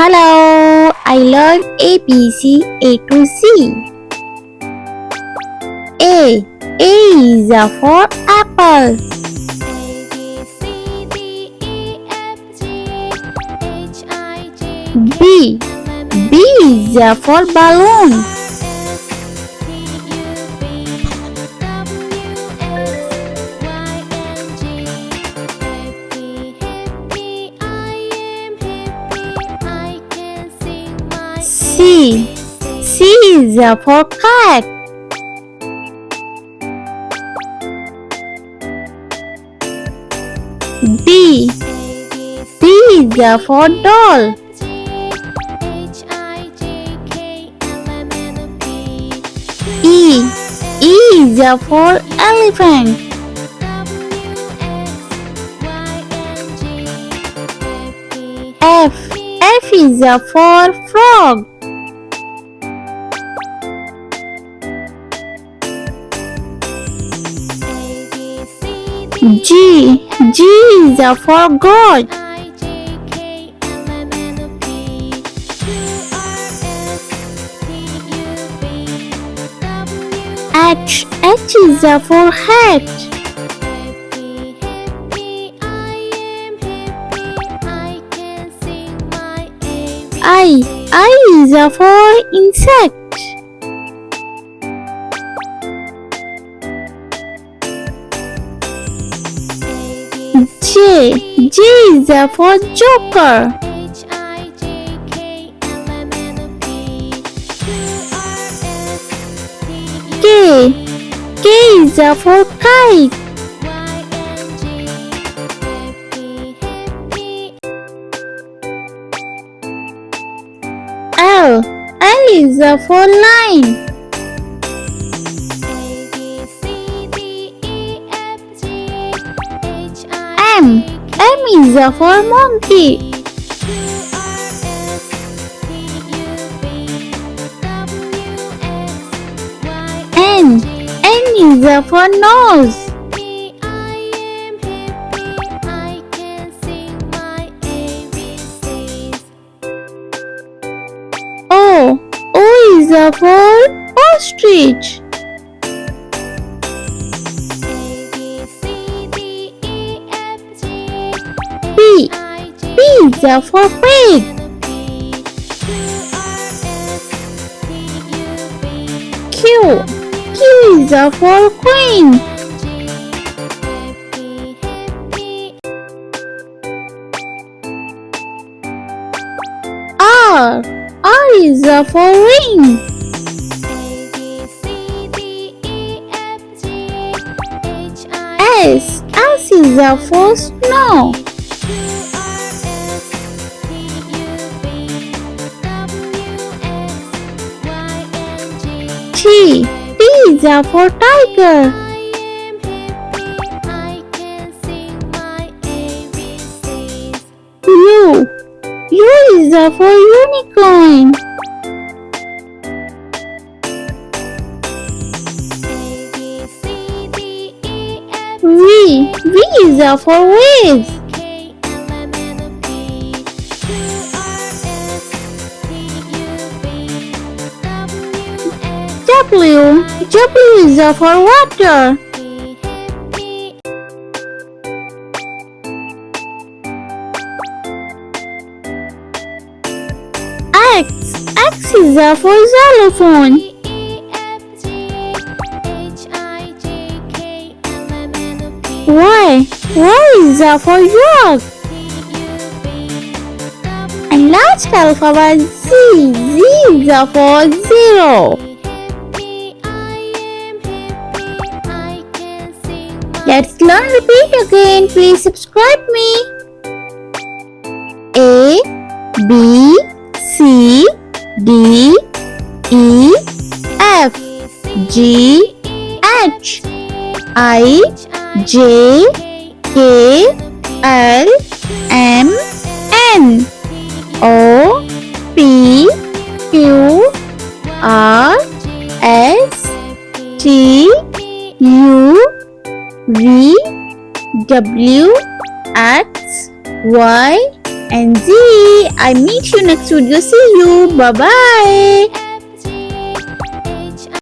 Hello, I learned ABC A to Z. A. A is for apple. B. B is for balloon. C. C is for cat. D. D is for doll. E. E is for elephant. F. F is for frog. G. G is for goat. H. H is for hat. I. I is for insect. J. J is for joker. K. K is for kite. L. L is for line. M. M is for monkey. N. N is for nose. O. O is for ostrich. P. P is for pig. Q. Q is for queen. R. R is for ring. S. S is for snow. T. T is for tiger. U. U is for unicorn. V. V is for vase. W. W is for water. X. X is for xylophone. Y. Y is for yak. And last alphabet Z. Z is for zero. Let's learn repeat again. Please subscribe me. A, B, C, D, E, F, G, H, I, J, K, L, M, N, O, P, Q, R, S, T, U, V, W, X, Y, And Z, I meet you next video. See you. Bye bye.